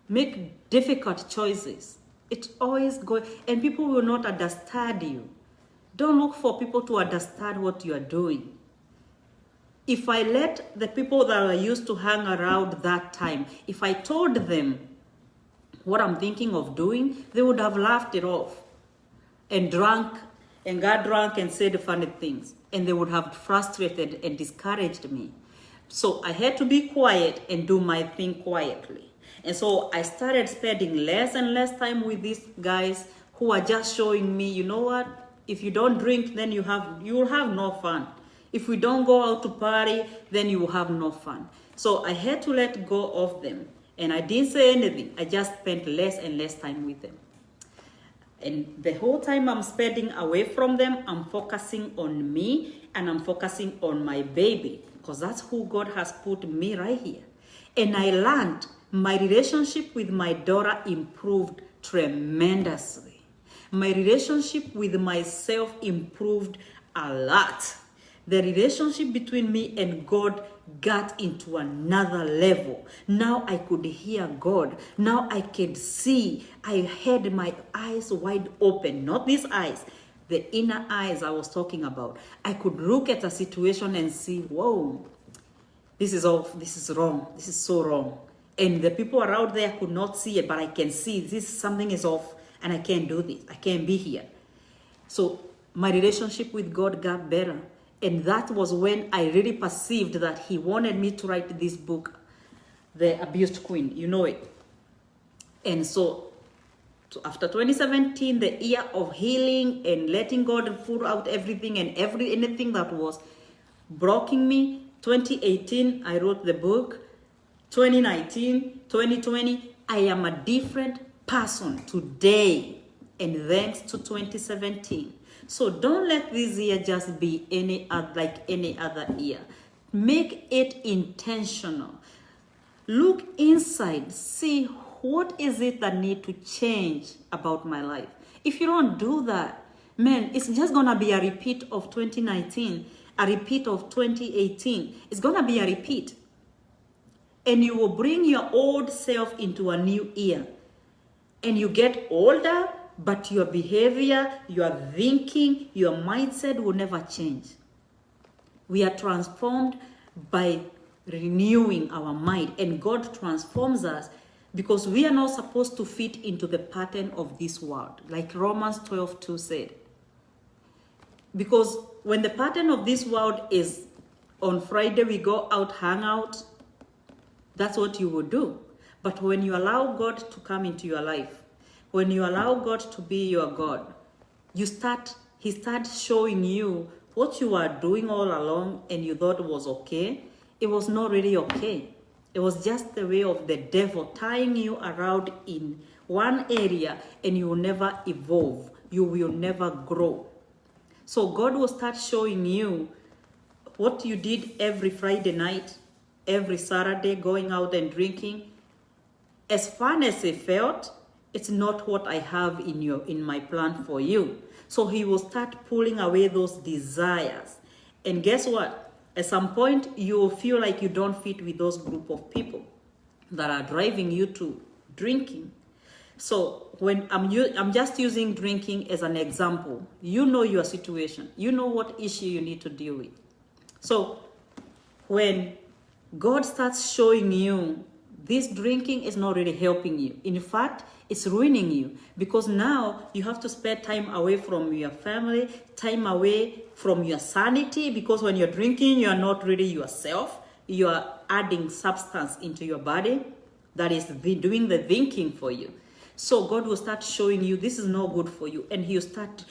Make difficult choices. It's always going, and people will not understand you. Don't look for people to understand what you are doing. If I let the people that I used to hang around that time, if I told them what I'm thinking of doing, they would have laughed it off and got drunk and said funny things. And they would have frustrated and discouraged me. So I had to be quiet and do my thing quietly. And so I started spending less and less time with these guys who are just showing me, you know what? If you don't drink, then you will have no fun. If we don't go out to party, then you will have no fun. So I had to let go of them. And I didn't say anything. I just spent less and less time with them. And the whole time I'm spending away from them, I'm focusing on me and I'm focusing on my baby. Because that's who God has put me right here. And I learned my relationship with my daughter improved tremendously. My relationship with myself improved a lot. The relationship between me and God got into another level. Now I could hear God. Now I could see. I had my eyes wide open. Not these eyes, the inner eyes I was talking about. I could look at a situation and see, whoa, this is wrong. This is so wrong. And the people around there could not see it, but I can see something is off and I can't do this. I can't be here. So my relationship with God got better. And that was when I really perceived that he wanted me to write this book, The Abused Queen. You know it. And so after 2017, the year of healing and letting God pull out everything and anything that was blocking me, 2018, I wrote the book. 2019, 2020, I am a different person today. And thanks to 2017. So don't let this year just be like any other year. Make it intentional. Look inside. See what is it that need to change about my life. If you don't do that, man, it's just going to be a repeat of 2019, a repeat of 2018. It's going to be a repeat. And you will bring your old self into a new year. And you get older, but your behavior, your thinking, your mindset will never change. We are transformed by renewing our mind. And God transforms us because we are not supposed to fit into the pattern of this world. Like Romans 12:2 said. Because when the pattern of this world is on Friday we go out, hang out, that's what you will do. But when you allow God to come into your life, when you allow God to be your God, he starts showing you what you are doing all along and you thought was okay. It was not really okay. It was just the way of the devil tying you around in one area and you will never evolve. You will never grow. So God will start showing you what you did every Friday night, every Saturday, going out and drinking. As fun as it felt, it's not what I have in my plan for you. So he will start pulling away those desires. And guess what? At some point, you will feel like you don't fit with those group of people that are driving you to drinking. So when I'm just using drinking as an example, you know your situation. You know what issue you need to deal with. So when God starts showing you this drinking is not really helping you. In fact, it's ruining you because now you have to spend time away from your family, time away from your sanity, because when you're drinking, you are not really yourself. You are adding substance into your body that is doing the thinking for you. So God will start showing you this is not good for you, and he'll start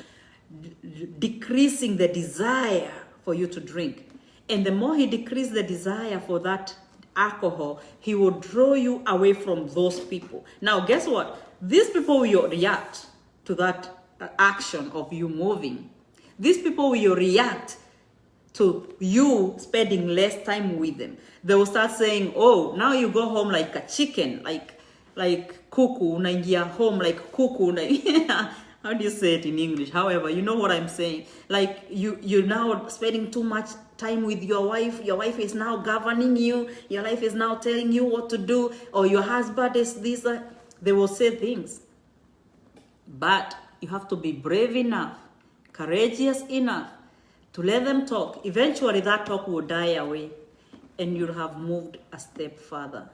decreasing the desire for you to drink. And the more he decreases the desire for that alcohol, he will draw you away from those people. Now, guess what? These people will react to that action of you moving. These people will react to you spending less time with them. They will start saying, oh, now you go home like a chicken, like kuku, unaingia home like kuku. How do you say it in English? However, you know what I'm saying. Like you're now spending too much time with your wife. Your wife is now governing you. Your life is now telling you what to do. Or your husband is this. They will say things. But you have to be brave enough, courageous enough to let them talk. Eventually that talk will die away and you'll have moved a step further.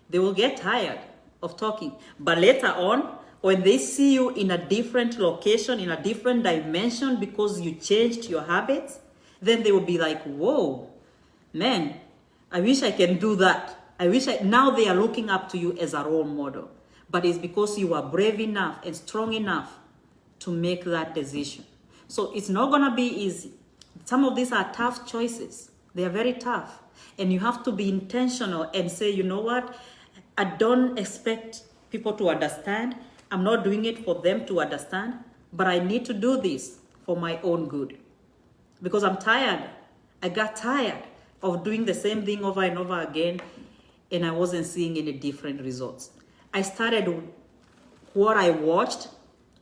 They will get tired of talking. But later on, when they see you in a different location, in a different dimension because you changed your habits, then they will be like, whoa, man, I wish I can do that. Now they are looking up to you as a role model. But it's because you are brave enough and strong enough to make that decision. So it's not going to be easy. Some of these are tough choices. They are very tough. And you have to be intentional and say, you know what? I don't expect people to understand. I'm not doing it for them to understand, but I need to do this for my own good. Because I'm tired. I got tired of doing the same thing over and over again, and I wasn't seeing any different results. I started what I watched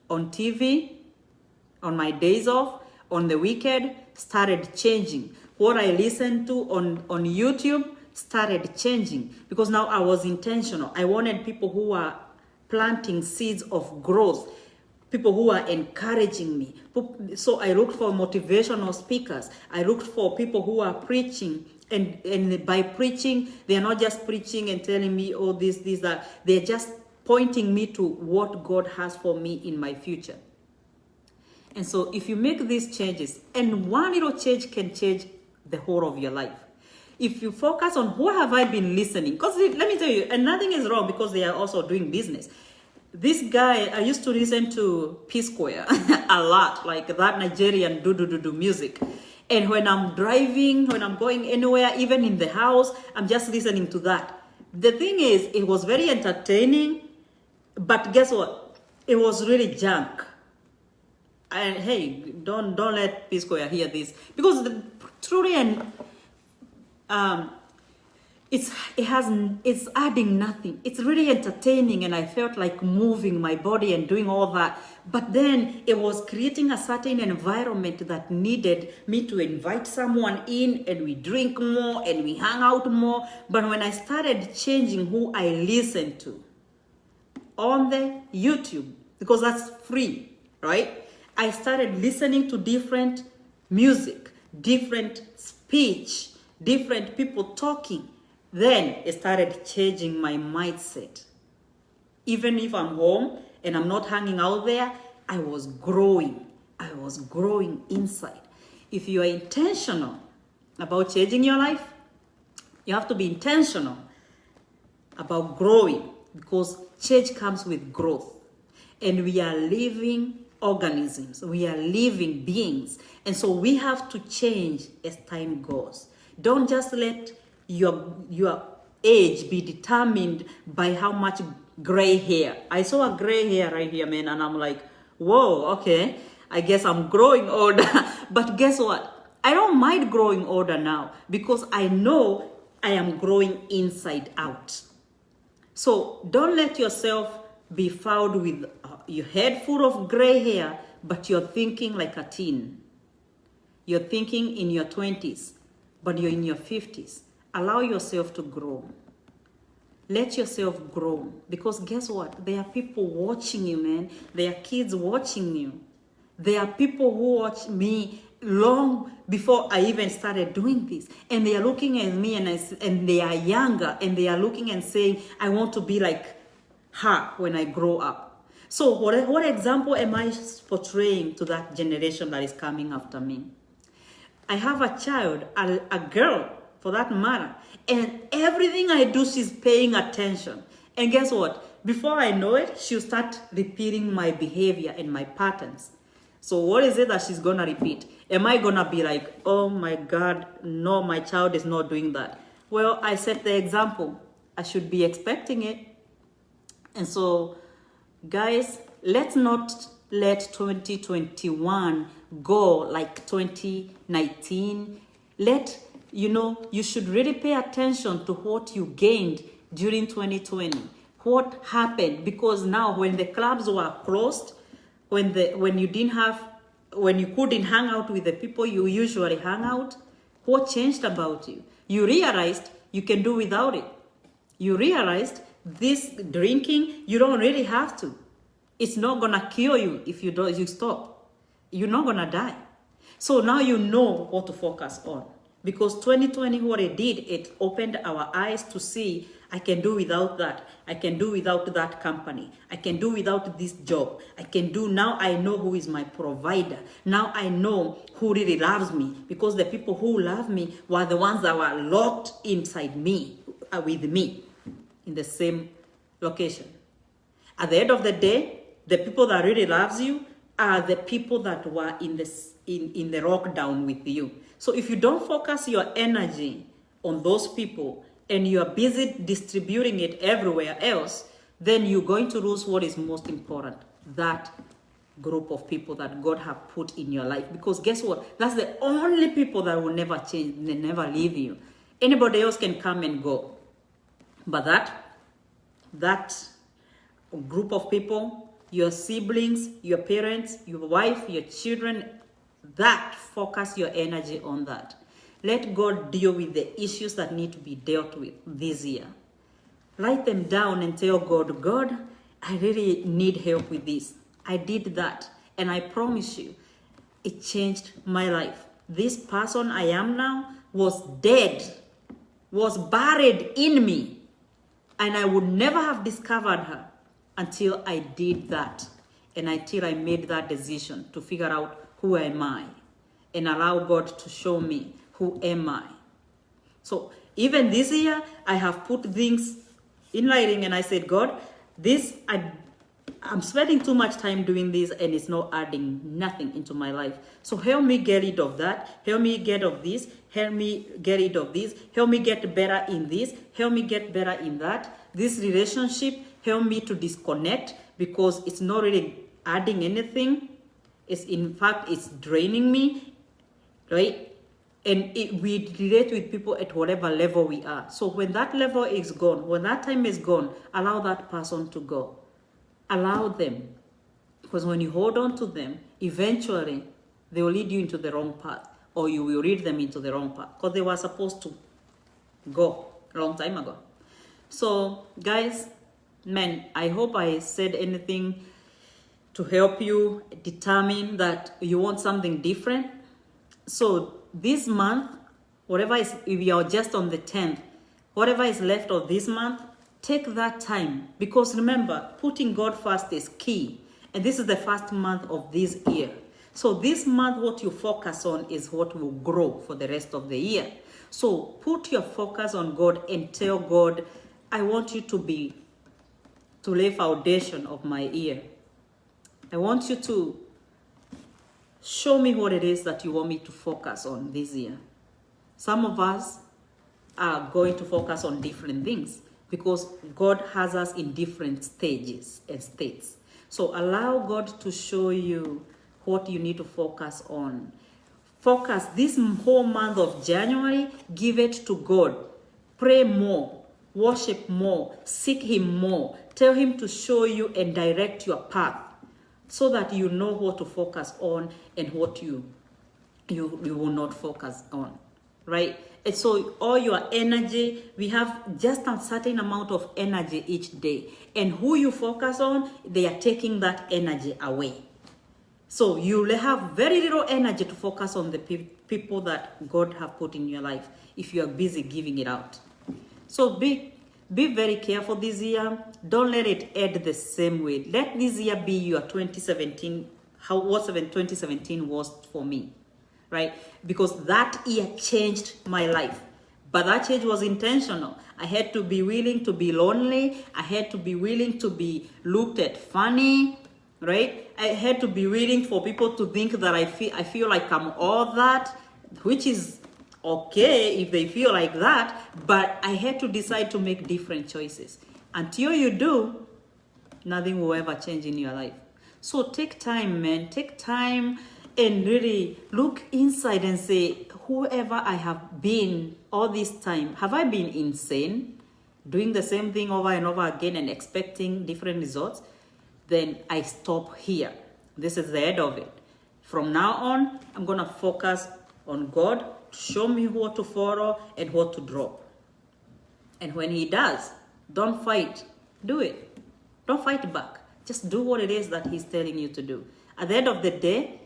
on TV, on my days off, on the weekend, started changing. What I listened to on YouTube started changing because now I was intentional. I wanted people who are planting seeds of growth, people who are encouraging me. So I looked for motivational speakers. I looked for people who are preaching. And by preaching, they are not just preaching and telling me, oh, this, that. They're just pointing me to what God has for me in my future. And so if you make these changes, and one little change can change the whole of your life. If you focus on what have I been listening, because let me tell you, and nothing is wrong because they are also doing business. This guy, I used to listen to P Square a lot, like that Nigerian do music. And when I'm driving, when I'm going anywhere, even in the house, I'm just listening to that. The thing is, it was very entertaining, but guess what? It was really junk. And hey, don't let P Square hear this, because truly it's adding nothing. It's really entertaining, and I felt like moving my body and doing all that. But then it was creating a certain environment that needed me to invite someone in, and we drink more and we hang out more. But when I started changing who I listen to on the YouTube, because that's free, right? I started listening to different music, different speech, different people talking. Then it started changing my mindset. Even if I'm home and I'm not hanging out there, I was growing. I was growing inside. If you are intentional about changing your life, you have to be intentional about growing, because change comes with growth. And we are living organisms. We are living beings. And so we have to change as time goes. Don't just let your age be determined by how much gray hair. I saw a gray hair right here, man, and I'm like, whoa, okay, I guess I'm growing older. But guess what? I don't mind growing older now because I know I am growing inside out. So don't let yourself be found with your head full of gray hair, but you're thinking like a teen. You're thinking in your 20s, but you're in your 50s. Allow yourself to grow. Let yourself grow. Because guess what? There are people watching you, man. There are kids watching you. There are people who watch me long before I even started doing this. And they are looking at me and they are younger. And they are looking and saying, I want to be like her when I grow up. So what example am I portraying to that generation that is coming after me? I have a child, a girl, for that matter. And everything I do, she's paying attention. And guess what? Before I know it, she'll start repeating my behavior and my patterns. So what is it that she's going to repeat? Am I going to be like, oh my God, no, my child is not doing that? Well, I set the example. I should be expecting it. And so, guys, let's not let 2021 go like 2019. You should really pay attention to what you gained during 2020. What happened? Because now when the clubs were closed, when you couldn't hang out with the people you usually hang out, what changed about you? You realized you can do without it. You realized this drinking, you don't really have to. It's not gonna kill you if you stop. You're not gonna die. So now you know what to focus on. Because 2020, what it did, it opened our eyes to see, I can do without that. I can do without that company. I can do without this job. Now I know who is my provider. Now I know who really loves me. Because the people who love me were the ones that were locked inside me, with me, in the same location. At the end of the day, the people that really loves you are the people that were in the lockdown with you. So if you don't focus your energy on those people and you are busy distributing it everywhere else, then you're going to lose what is most important, that group of people that God have put in your life. Because guess what? That's the only people that will never change, they never leave you. Anybody else can come and go. But that group of people, your siblings, your parents, your wife, your children, focus your energy on that. Let God deal with the issues that need to be dealt with this year. Write them down and tell God, God, I really need help with this. I did that. And I promise you, it changed my life. This person I am now was dead, was buried in me. And I would never have discovered her until I did that. And until I made that decision to figure out who am I and allow God to show me who am I. So even this year, I have put things in writing and I said, God, I'm spending too much time doing this and it's not adding nothing into my life. So help me get rid of that. Help me get rid of this. Help me get rid of this. Help me get better in this. Help me get better in that. This relationship, help me to disconnect because it's not really adding anything. In fact, it's draining me, right? And we relate with people at whatever level we are. So when that level is gone, when that time is gone, allow that person to go. Allow them. Because when you hold on to them, eventually they will lead you into the wrong path. Or you will lead them into the wrong path. Because they were supposed to go a long time ago. So guys, I hope I said anything to help you determine that you want something different. So this month, if you're just on the 10th, whatever is left of this month, take that time. Because remember, putting God first is key. And this is the first month of this year. So this month, what you focus on is what will grow for the rest of the year. So put your focus on God and tell God, I want you to lay foundation of my year. I want you to show me what it is that you want me to focus on this year. Some of us are going to focus on different things because God has us in different stages and states. So allow God to show you what you need to focus on. Focus this whole month of January, give it to God. Pray more, worship more, seek Him more. Tell Him to show you and direct your path, so that you know what to focus on and what you will not focus on, right? And so all your energy, we have just a certain amount of energy each day. And who you focus on, they are taking that energy away. So you will have very little energy to focus on the people that God have put in your life if you are busy giving it out. So be very careful this year. Don't let it end the same way. Let this year be your 2017, what 2017 was for me, right? Because that year changed my life. But that change was intentional. I had to be willing to be lonely. I had to be willing to be looked at funny, right? I had to be willing for people to think that I feel like I'm all that, which is okay if they feel like that, but I had to decide to make different choices. Until you do, nothing will ever change in your life. So take time, man. Take time and really look inside and say, whoever I have been all this time, have I been insane? Doing the same thing over and over again and expecting different results? Then I stop here. This is the end of it. From now on, I'm going to focus on God to show me what to follow and what to drop. And when He does, don't fight. Do it. Don't fight back. Just do what it is that He's telling you to do. At the end of the day,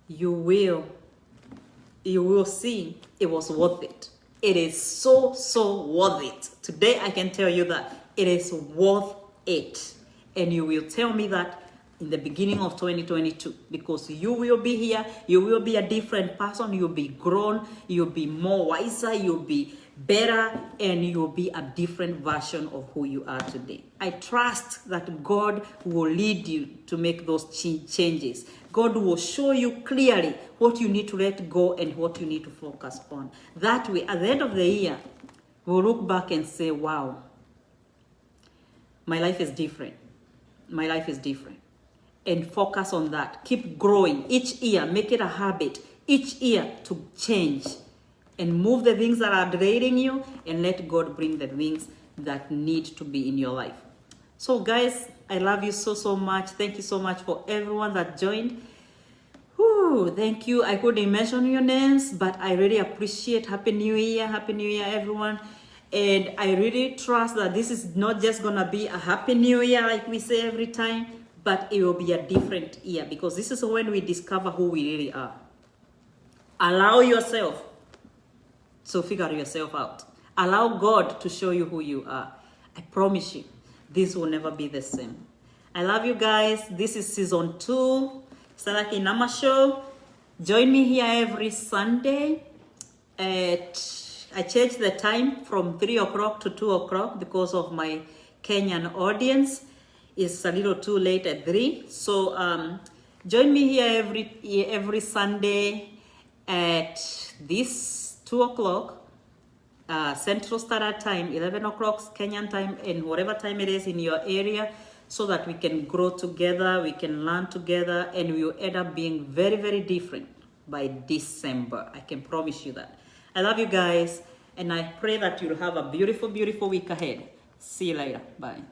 you will see it was worth it. It is so worth it. Today I can tell you that it is worth it. And you will tell me that in the beginning of 2022, because you will be here, you will be a different person, you'll be grown, you'll be more wiser, you'll be better, and you'll be a different version of who you are today. I trust that God will lead you to make those changes. God will show you clearly what you need to let go and what you need to focus on. That way, at the end of the year, we'll look back and say, wow, my life is different. My life is different. And focus on that. Keep growing each year. Make it a habit each year to change and move the things that are draining you and let God bring the things that need to be in your life. So guys, I love you so much. Thank you so much for everyone that joined. Whew, thank you. I couldn't mention your names, but I really appreciate. Happy New Year. Happy New Year, everyone. And I really trust that this is not just going to be a Happy New Year like we say every time, but it will be a different year, because this is when we discover who we really are. Allow yourself to figure yourself out. Allow God to show you who you are. I promise you, this will never be the same. I love you guys. This is season 2, Saraki Nama Show. Join me here every Sunday I changed the time from 3 o'clock to 2 o'clock because of my Kenyan audience. It's a little too late at 3. So join me here every Sunday at this 2 o'clock Central Standard Time, 11 o'clock Kenyan time, and whatever time it is in your area, so that we can grow together, we can learn together, and we will end up being very different by December. I can promise you that. I love you guys, and I pray that you'll have a beautiful week ahead. See you later. Bye.